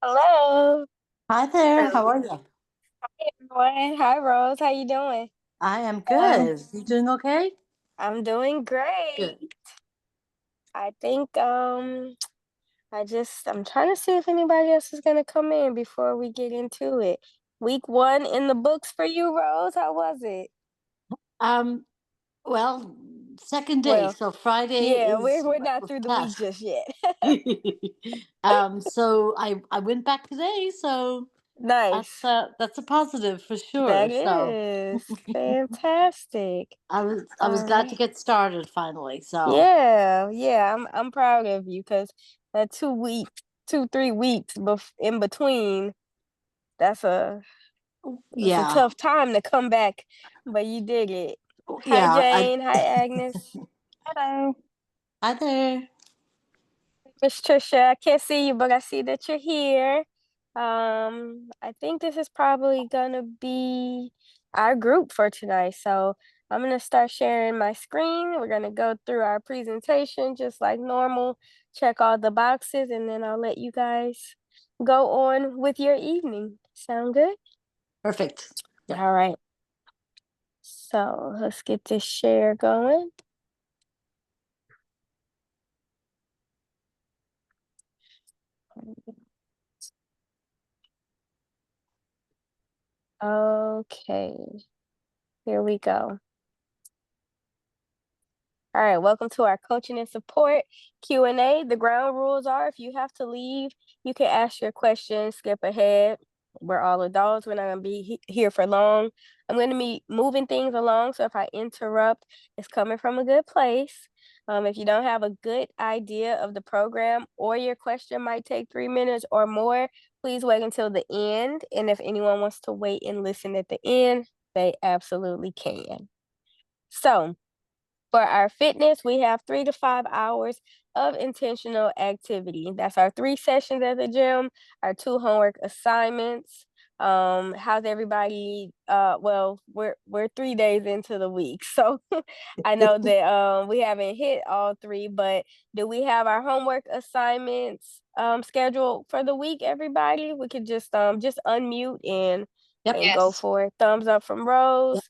Hello, Hi there. How are you? everyone. Hi, Rose. How you doing? I am Um, good. You doing okay? I'm doing great. Good. I think I'm trying to see if anybody else is gonna come in before we get into it. Week one in the books for you, Rose. How was it? Um, well, second day. Well, So Friday yeah, we're is we're not was through the week past. just yet. So I went back today, so Nice. that's a positive for sure. That So is fantastic. I was All glad to right. get started finally. So Yeah, yeah, I'm proud of you because that 2 weeks, 3 weeks in between, that's a yeah. tough time to come back, but you did it. Hi Yeah, I Jane, hi Agnes. Hello. Hi there. Miss Trisha, I can't see you, but I see that you're here. I think this is probably gonna be our group for tonight. So I'm gonna start sharing my screen. We're gonna go through our presentation just like normal, check all the boxes, and then I'll let you guys go on with your evening. Sound good? Perfect. Yeah. All right. So let's get this share going. Okay, here we go. All right, welcome to our coaching and support Q&A. The ground rules are if you have to leave, you can ask your questions, skip ahead. We're all adults. We're not going to be here for long. I'm going to be moving things along. So if I interrupt, it's coming from a good place. If you don't have a good idea of the program or your question might take 3 minutes or more, please wait until the end. And if anyone wants to wait and listen at the end, they absolutely can. So, for our fitness, we have 3 to 5 hours of intentional activity. That's our 3 sessions at the gym, our 2 homework assignments. How's everybody? Well, we're 3 days into the week, so I know that we haven't hit all three, but do we have our homework assignments scheduled for the week, everybody? We could just unmute Yep. and go Yes. for it. Thumbs up from Yep. Rose.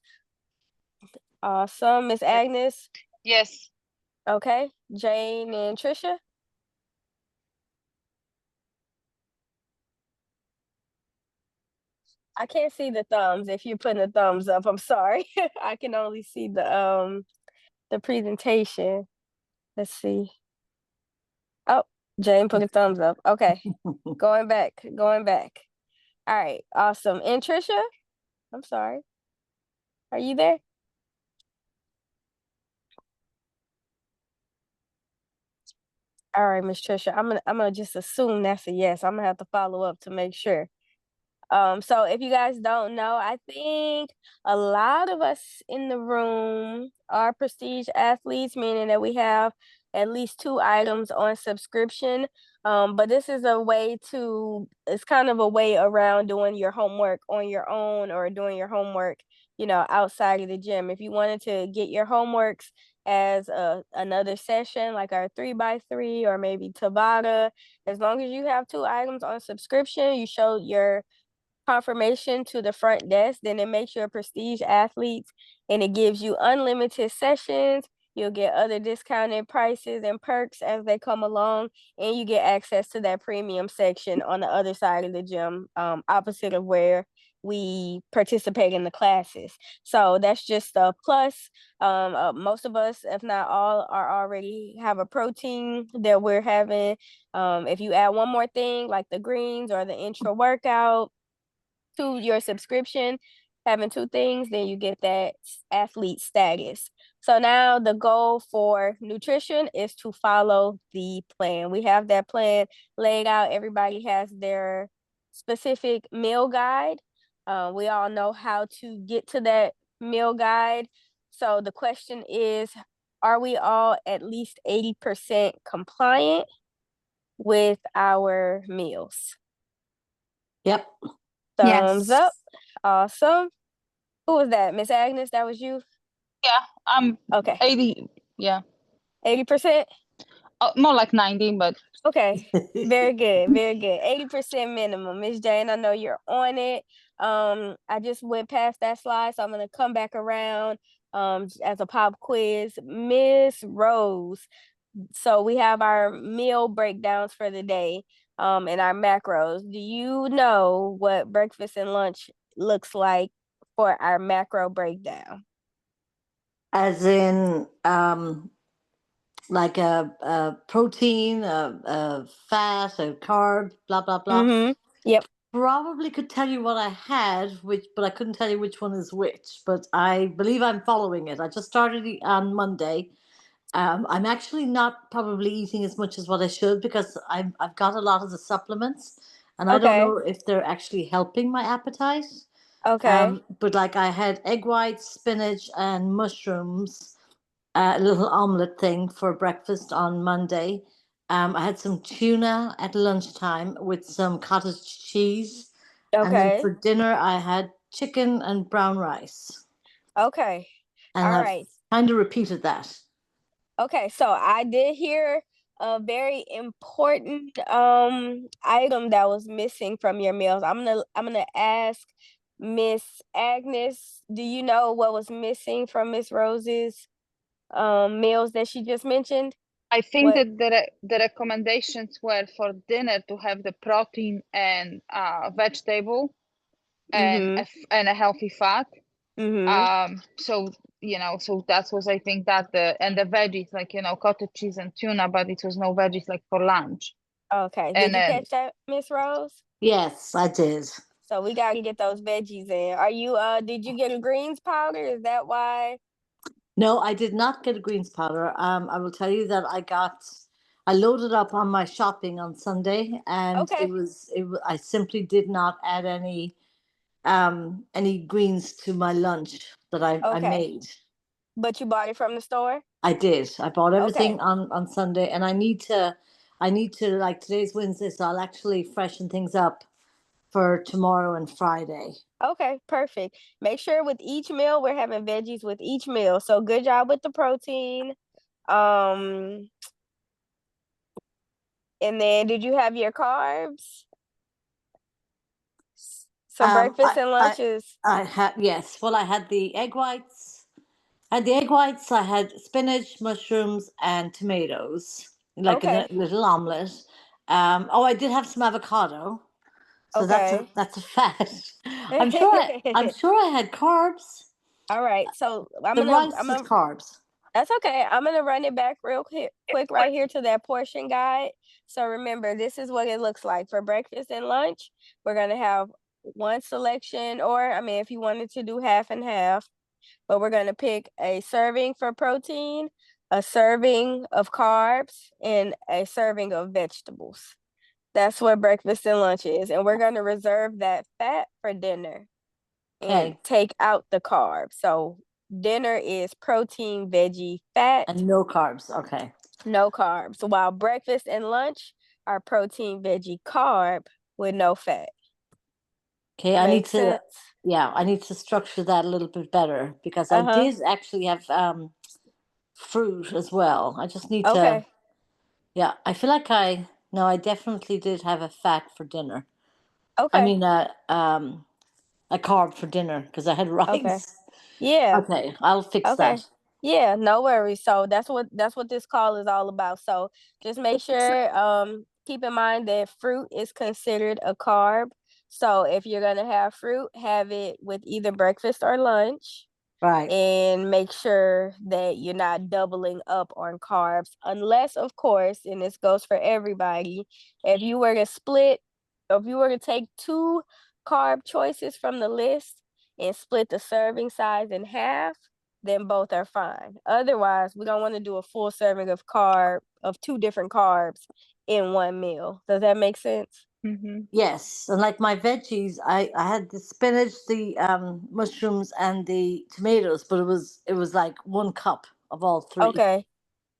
Awesome. Miss Yes. Agnes. Yes. Okay, Jane and Trisha. I can't see the thumbs if you're putting the thumbs up. I'm sorry. I can only see the presentation. Let's see. Oh, Jane put a thumbs up. Okay. Going back. Going back. All right. Awesome. And Trisha? I'm sorry. Are you there? All right, Miss Trisha. I'm gonna just assume that's a yes. I'm gonna have to follow up to make sure. So if you guys don't know, I think a lot of us in the room are prestige athletes, meaning that we have at least 2 items on subscription. But this is a way it's kind of a way around doing your homework on your own or doing your homework, outside of the gym. If you wanted to get your homeworks as another session, like our 3x3 or maybe Tabata, as long as you have 2 items on subscription, you show your confirmation to the front desk, then it makes you a prestige athlete and it gives you unlimited sessions. You'll get other discounted prices and perks as they come along, and you get access to that premium section on the other side of the gym, opposite of where we participate in the classes. So that's just a plus. Most of us, if not all, are already have a protein that we're having. If you add one more thing like the greens or the intra workout to your subscription, having 2 things, then you get that athlete status. So now the goal for nutrition is to follow the plan. We have that plan laid out. Everybody has their specific meal guide. We all know how to get to that meal guide. So the question is, are we all at least 80% compliant with our meals? Yep. Thumbs Yes. up. Awesome. Who was that? Miss Agnes, that was you? Yeah, I'm Okay. 80. Yeah. 80%? More like 90, but Okay. Very good. Very good. 80% minimum. Miss Jane, I know you're on it. I just went past that slide, so I'm gonna come back around as a pop quiz. Miss Rose. So we have our meal breakdowns for the day, and our macros. Do you know what breakfast and lunch looks like for our macro breakdown? As in, like a protein, a fat, a carb, blah blah blah. Mm-hmm. Yep. Probably could tell you what I had, but I couldn't tell you which one is which. But I believe I'm following it. I just started it on Monday. I'm actually not probably eating as much as what I should because I've got a lot of the supplements, and I don't Okay. know if they're actually helping my appetite. Okay. But like I had egg whites, spinach, and mushrooms, a little omelet thing for breakfast on Monday. I had some tuna at lunchtime with some cottage cheese. And then Okay. for dinner, I had chicken and brown rice. Okay. And All I've right. kind of repeated that. Okay, so I did hear a very important item that was missing from your meals. I'm gonna ask Miss Agnes, do you know what was missing from Miss Rose's meals that she just mentioned? I think What? that the recommendations were for dinner to have the protein and vegetable and Mm-hmm. and a healthy fat. Mm-hmm. So so that was, I think, that the veggies, like cottage cheese and tuna, but it was no veggies like for lunch. Okay. And Did you then catch that, Miss Rose? Yes, I did. So we gotta get those veggies in. Did you get a greens powder? Is that why? No, I did not get a greens powder. I will tell you that I loaded up on my shopping on Sunday, and Okay. I simply did not add any greens to my lunch that I Okay. made. But you bought it from the store? I did. I bought everything Okay. on Sunday, and I need to like today's Wednesday, so I'll actually freshen things up for tomorrow and Friday. Okay, perfect. Make sure with each meal we're having veggies with each meal. So good job with the protein. Um, and then did you have your carbs? So Um, breakfast I and I lunch is I had yes. Well, I had the egg whites. I had the egg whites. I had spinach, mushrooms, and tomatoes, like a okay. little omelet. Oh, I did have some avocado. So that's a Okay. that's a fat. I'm sure I had carbs. All right, so The rice is carbs. that's okay. I'm gonna run it back real quick right here to that portion guide. So remember, this is what it looks like for breakfast and lunch. We're gonna have one selection, or I mean, if you wanted to do half and half, but we're gonna pick a serving for protein, a serving of carbs, and a serving of vegetables. That's what breakfast and lunch is, and we're gonna reserve that fat for dinner and Okay. take out the carbs. So dinner is protein, veggie, fat, And no carbs. Okay. no carbs. While breakfast and lunch are protein, veggie, carb with no fat. Okay, I need Makes to, sense? I need to structure that a little bit better because I Uh-huh. did actually have fruit as well. I just need to, Okay. I feel like I definitely did have a fat for dinner. I Okay. mean, a carb for dinner because I had Okay. rice. Yeah. Okay, I'll fix Okay. that. Yeah, no worries. So that's what this call is all about. So just make sure keep in mind that fruit is considered a carb. So if you're gonna have fruit, have it with either breakfast or lunch. Right. And make sure that you're not doubling up on carbs, unless, of course, and this goes for everybody, if you were to split, if you were to take two carb choices from the list and split the serving size in half, then both are fine. Otherwise, we don't want to do a full serving of two different carbs in one meal. Does that make sense? Mm-hmm. Yes, and like my veggies, I had the spinach, the mushrooms, and the tomatoes, but it was like 1 cup of all three. Okay.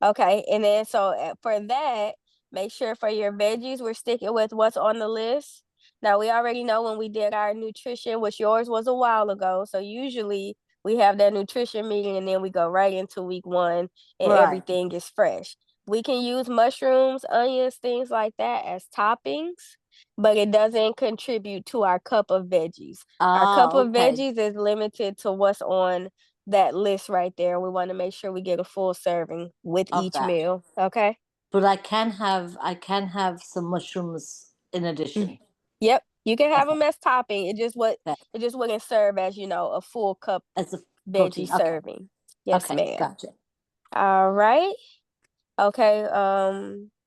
Okay, and then so for that, make sure for your veggies, we're sticking with what's on the list. Now, we already know when we did our nutrition, which yours was a while ago. So usually we have that nutrition meeting and then we go right into week one and Right. everything is fresh. We can use mushrooms, onions, things like that as toppings, but it doesn't contribute to our cup of veggies. Our Ah, cup of okay. veggies is limited to what's on that list right there. We want to make sure we get a full serving with Of each that. meal. Okay. But I can have some mushrooms in Mm. addition. Yep. You can have Okay. them as topping. Okay. It just wouldn't serve as, a full cup As a veggie protein. Okay. serving. Yes, Okay. ma'am. Gotcha. All right. Okay.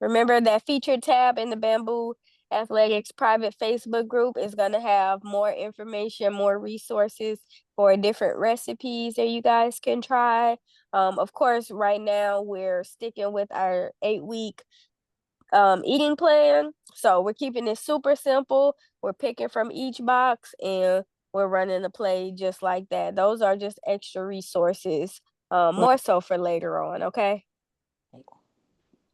Remember that featured tab in the Bamboo Athletics private Facebook group is gonna have more information, more resources for different recipes that you guys can try. Of course, right now we're sticking with our 8-week eating plan. So we're keeping it super simple. We're picking from each box and we're running the play just like that. Those are just extra resources, Right. more so for later on. Okay.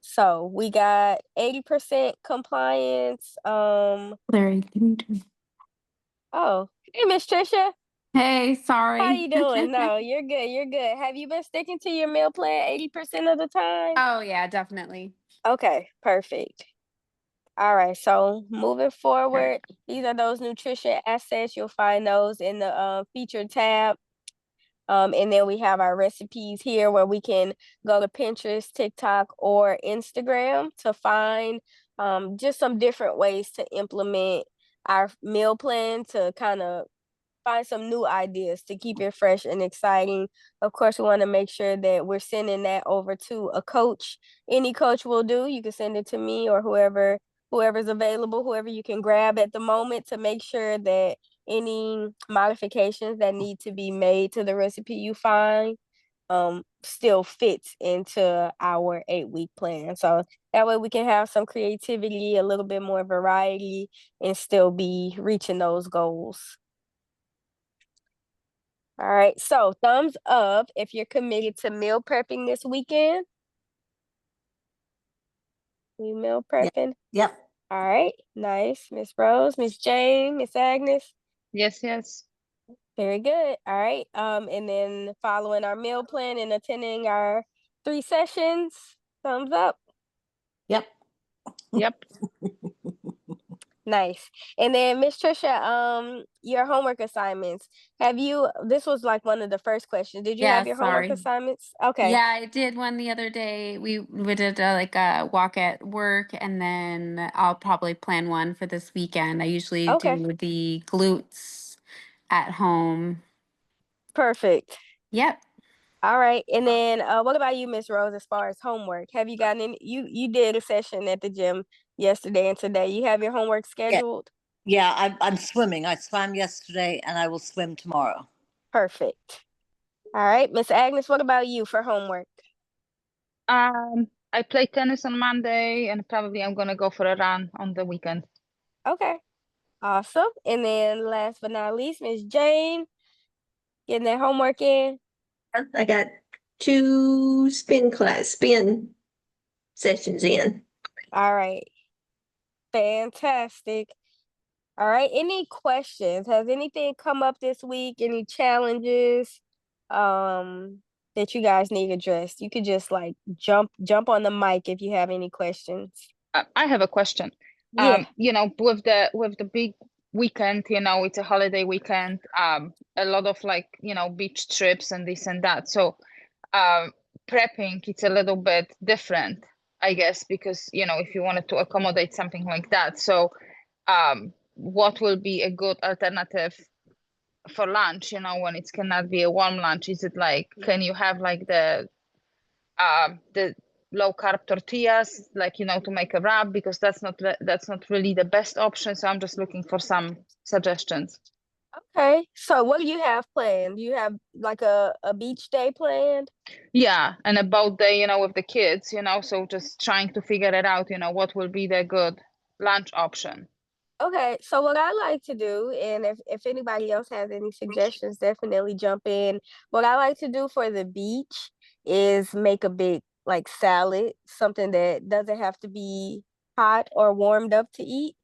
So we got 80% compliance. Larry, can you do? Oh, hey, Miss Trisha, Hey, how sorry. you doing? No, you're good. You're good. Have you been sticking to your meal plan 80% of the time? Oh yeah, definitely. Okay, perfect. All right, so moving Okay. forward, these are those nutrition assets. You'll find those in the featured tab. And then we have our recipes here where we can go to Pinterest, TikTok, or Instagram to find just some different ways to implement our meal plan to kind of find some new ideas to keep it fresh and exciting. Of course, we want to make sure that we're sending that over to a coach. Any coach will do. You can send it to me or whoever's available, whoever you can grab at the moment to make sure that any modifications that need to be made to the recipe you find still fits into our 8-week plan. So that way we can have some creativity, a little bit more variety, and still be reaching those goals. All right, so thumbs up if you're committed to meal prepping this weekend. You meal Yeah. prepping? Yep. All right, nice. Miss Rose, Miss Jane, Miss Agnes. Yes, yes. Very good. All right. And then following our meal plan and attending our 3 sessions. Thumbs up. Yep. Yep. Nice. And then Miss Trisha, your homework assignments. This was like one of the first questions. Did you have Yeah, your homework sorry. assignments? Okay. Yeah, I did one the other day. We did like a walk at work, and then I'll probably plan one for this weekend. I usually Okay. do the glutes at home. Perfect. Yep. All right. And then what about you, Miss Rose, as far as homework? Have you gotten any you did a session at the gym yesterday and today. You have your homework Yeah, scheduled? yeah. I'm swimming. I swam yesterday, and I will swim tomorrow. Perfect. All right, Miss Agnes, what about you for homework? I play tennis on Monday, and probably I'm gonna go for a run on the weekend. Okay. Awesome. And then last but not least, Miss Jane, getting that homework in. I got 2 spin sessions in. All right. Fantastic. All right. Any questions? Has anything come up this week? Any challenges that you guys need addressed? You could just like jump on the mic if you have any questions. I have a question. Yeah. With the big weekend, it's a holiday weekend, a lot of like, beach trips and this and that. So prepping, it's a little bit different, I guess, because, if you wanted to accommodate something like that. So what will be a good alternative for lunch, when it cannot be a warm lunch? Is it like, can you have like the low carb tortillas, like, to make a wrap? Because that's not really the best option. So I'm just looking for some suggestions. Okay. So what do you have planned? Do you have like a beach day planned? Yeah, and a boat day, with the kids, so just trying to figure it out, what will be the good lunch option. Okay, so what I like to do, and if anybody else has any suggestions, definitely jump in. What I like to do for the beach is make a big like salad, something that doesn't have to be hot or warmed up to eat.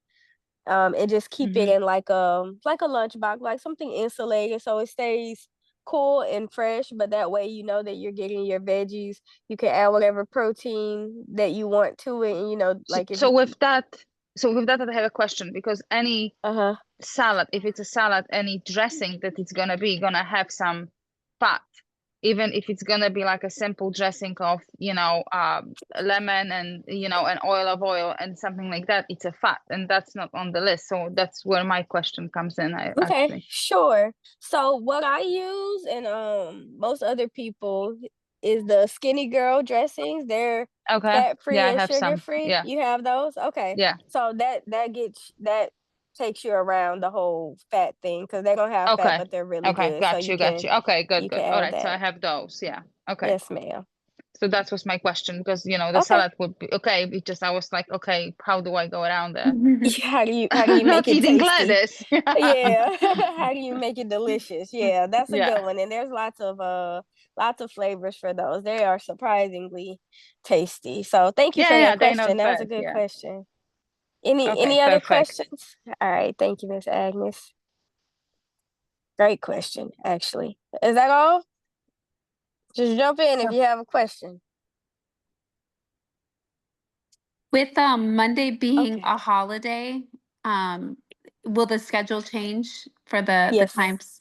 And just keep it in like a lunchbox, like something insulated so it stays cool and fresh, but that way you know that you're getting your veggies. You can add whatever protein that you want to it, and like if So with that, I have a question, because any uh-huh. salad, if it's a salad, any dressing that it's gonna have some fat, even if it's gonna be like a simple dressing of, lemon and, an oil and something like that, it's a fat, and that's not on the list. So that's where my question comes in, Okay, actually. sure. So what I use and most other people is the Skinny Girl dressings. They're Okay. fat free Yeah, I and have sugar some. free. Yeah. You have those? Okay. Yeah. So that takes you around the whole fat thing because they don't have fat, Okay. but they're really Okay. good. So Got you. Okay. Good. you Good. can All add right. So I that. have those. Yeah. Okay. Yes, ma'am. So that was my question, because, the Okay. salad would be okay. Because I was like, okay, how do I go around that? How do you Not make it eating tasty? lettuce. Yeah. How do you make it delicious? Yeah, that's a Yeah. good one. And there's lots of flavors for those. They are surprisingly tasty. So thank you for Yeah. your Yeah. They're question. not That was a bad. good Yeah. question. Any Okay. other Perfect. questions? All right, thank you, Miss Agnes. Great question, actually. Is that all? Just jump in if you have a question. With Monday being Okay. a holiday, will the schedule change for the Yes. times?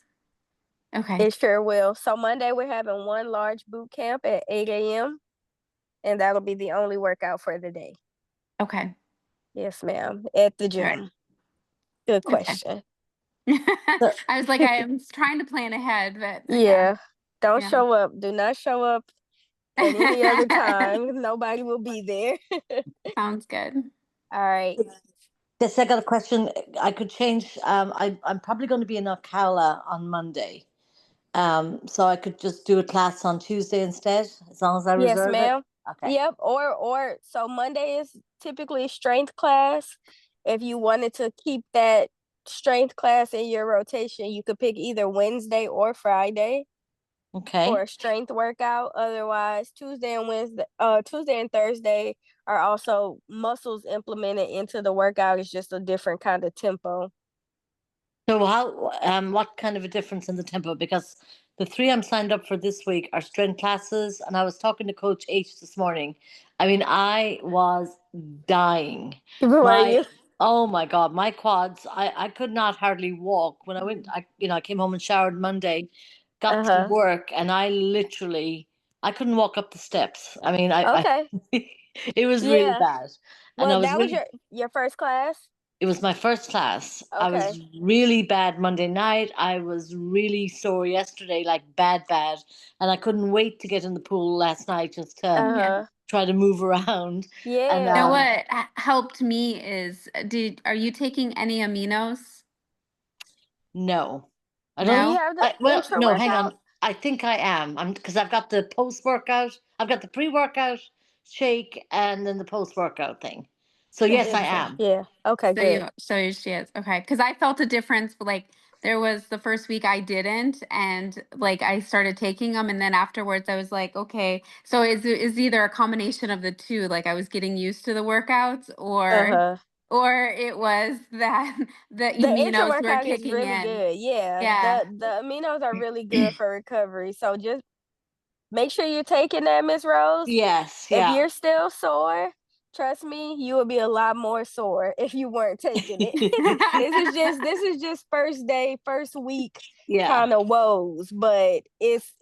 Okay. It sure will. So Monday we're having one large boot camp at 8 a.m. and that'll be the only workout for the day. Okay. Yes, ma'am. At the All right. gym. Good Okay. question. I was like, I am trying to plan ahead, but yeah. Yeah. Don't Yeah. show up. Do not show up at any other time. Nobody will be there. Sounds good. All right. Yes, I got a question. I could change. I'm probably going to be in Ocala on Monday. So I could just do a class on Tuesday instead, as long as I Yes, reserve it. ma'am. Okay. Yep. Or so Monday is typically strength class. If you wanted to keep that strength class in your rotation, you could pick either Wednesday or Friday for Okay. a strength workout. Otherwise, Tuesday and Thursday are also muscles implemented into the workout. It's just a different kind of tempo. So what kind of a difference in the tempo? Because the 3 I'm signed up for this week are strength classes, and I was talking to Coach H this morning. I mean, I was dying. Were you? Oh my God, my quads, I could not hardly walk. When I came home and showered Monday, got to Uh-huh. work, and I couldn't walk up the steps. I mean, Okay. it was really Yeah. bad. And I Well, was that was really, your first class? It was my first class. I Okay. was really bad Monday night. I was really sore yesterday, like bad, bad. And I couldn't wait to get in the pool last night just to Uh-huh. try to move around. Yeah. And You know Um, what helped me is are you taking any aminos? No, I Do don't. you No? have the Well, intra no, hang workout? on. I think I am. I'm because I've got the post workout. I've got the pre workout shake and then the post workout thing. So The yes, I intra. am. Yeah. Okay, good. She is. Okay. Because I felt a difference, but like there was the first week I didn't, and like I started taking them, and then afterwards I was like, okay, so is either a combination of the two, like I was getting used to the workouts, Uh-huh. or it was that the The intra aminos were workout is kicking really in. good. Yeah. Yeah. The aminos are really good for recovery. So just make sure you're taking that, Miss Rose. Yes, If yeah. you're still sore, trust me, you would be a lot more sore if you weren't taking it. This is just first day, first week Yeah. kind of woes, but it's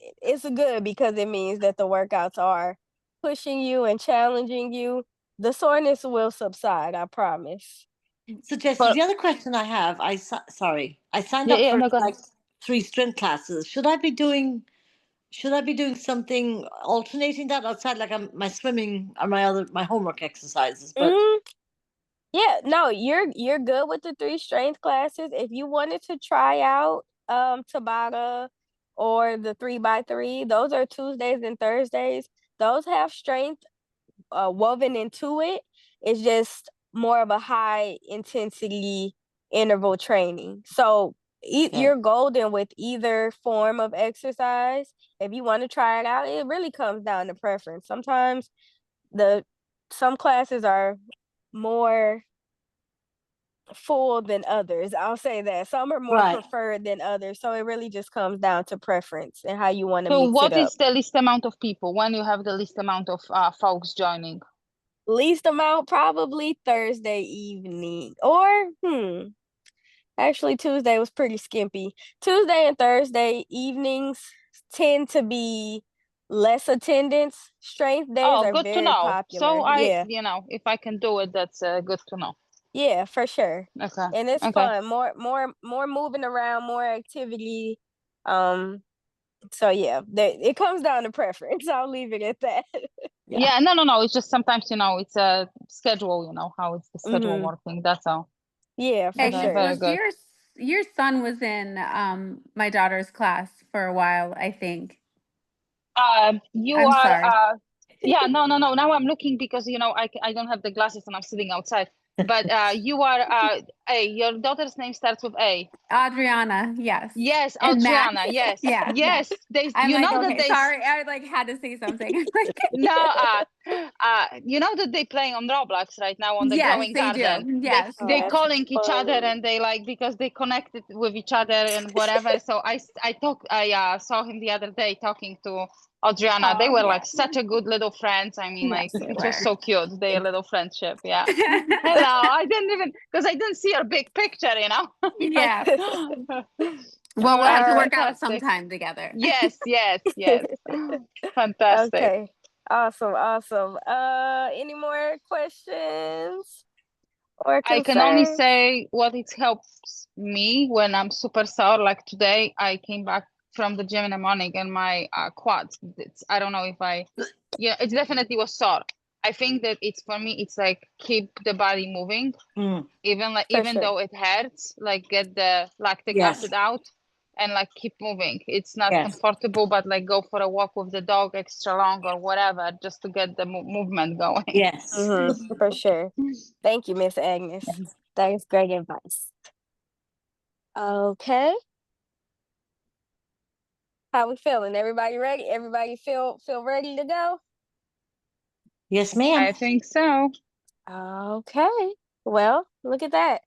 good because it means that the workouts are pushing you and challenging you. The soreness will subside, I promise. So Jesse, But the other question I have, sorry, I signed yeah, up yeah, for no, go ahead. like 3 strength classes. Should I be doing something alternating that outside, like my swimming or my homework exercises? But Mm, yeah, no, you're good with the 3 strength classes. If you wanted to try out Tabata or the 3x3, those are Tuesdays and Thursdays. Those have strength woven into it. It's just more of a high intensity interval training. So okay. you're golden with either form of exercise. If you want to try it out, it really comes down to preference. Sometimes the some classes are more full than others. I'll say that. Some are more Right. preferred than others. So it really just comes down to preference and how you want to So mix it what up. is the least amount of people when you have the least amount of folks joining? Least amount probably Thursday evening or actually Tuesday was pretty skimpy. Tuesday and Thursday evenings tend to be less attendance. Strength days Oh, are good to very know. popular. So Yeah. if I can do it, that's good to know. Yeah, for sure. Okay. And it's Okay. fun. More moving around, more activity. Um So yeah, it comes down to preference. I'll leave it at that. Yeah, no. It's just sometimes, it's a schedule, how it's the schedule hmm working. That's all. Yeah, for Okay, sure. very Was good. your son was in my daughter's class for a while, I think. You I'm are, sorry. yeah, no. Now I'm looking because, I don't have the glasses and I'm sitting outside. But you are, your daughter's name starts with A. Adriana, yes. Yes, And Max. Adriana. Yes, Yeah, yeah. yes. They, I'm you like, know that okay, they, sorry. I like had to say something. I'm like, no, you know that they playing on Roblox right now on the yes, Growing they Garden. do. Yes. Oh, They that's calling each other funny. and they like because they connected with each other and whatever. So I saw him the other day talking to Adriana. They Oh, were yeah. like such a good little friends. I mean, like Yes, they it was were. so cute. Their little friendship. Yeah. Hello. I didn't even because I didn't see your big picture. Like, Yeah. Well, we'll have to work out fantastic. sometime together. Yes. Fantastic. Okay. Awesome. Any more questions or I can only concerns? say what it helps me when I'm super sore. Like today, I came back from the gym in the morning and my quads. I don't know if it definitely was sore. I think that it's for me. It's like keep the body moving, Mm, For even sure. though it hurts. Like get the lactic yes. acid out and like keep moving. It's not Yes. comfortable, but like go for a walk with the dog extra long or whatever, just to get the movement going. Yes. For sure. Thank you, Miss Agnes. That is great advice. Okay. How we feeling? Everybody ready? Everybody feel ready to go? Yes, ma'am. I think so. Okay. Well, look at that.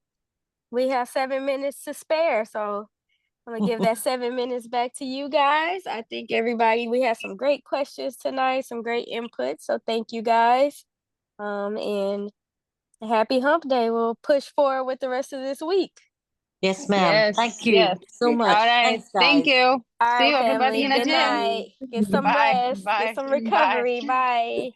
We have 7 minutes to spare, so I'm gonna give that 7 minutes back to you guys. I think we had some great questions tonight, some great input. So thank you guys. And happy hump day. We'll push forward with the rest of this week. Yes, ma'am. Thank you Yes. so All much. right. Thanks, Thank guys. you. All See right, you everybody family. in the Good gym. night. Get some Bye. rest. Get some Bye. recovery. Bye.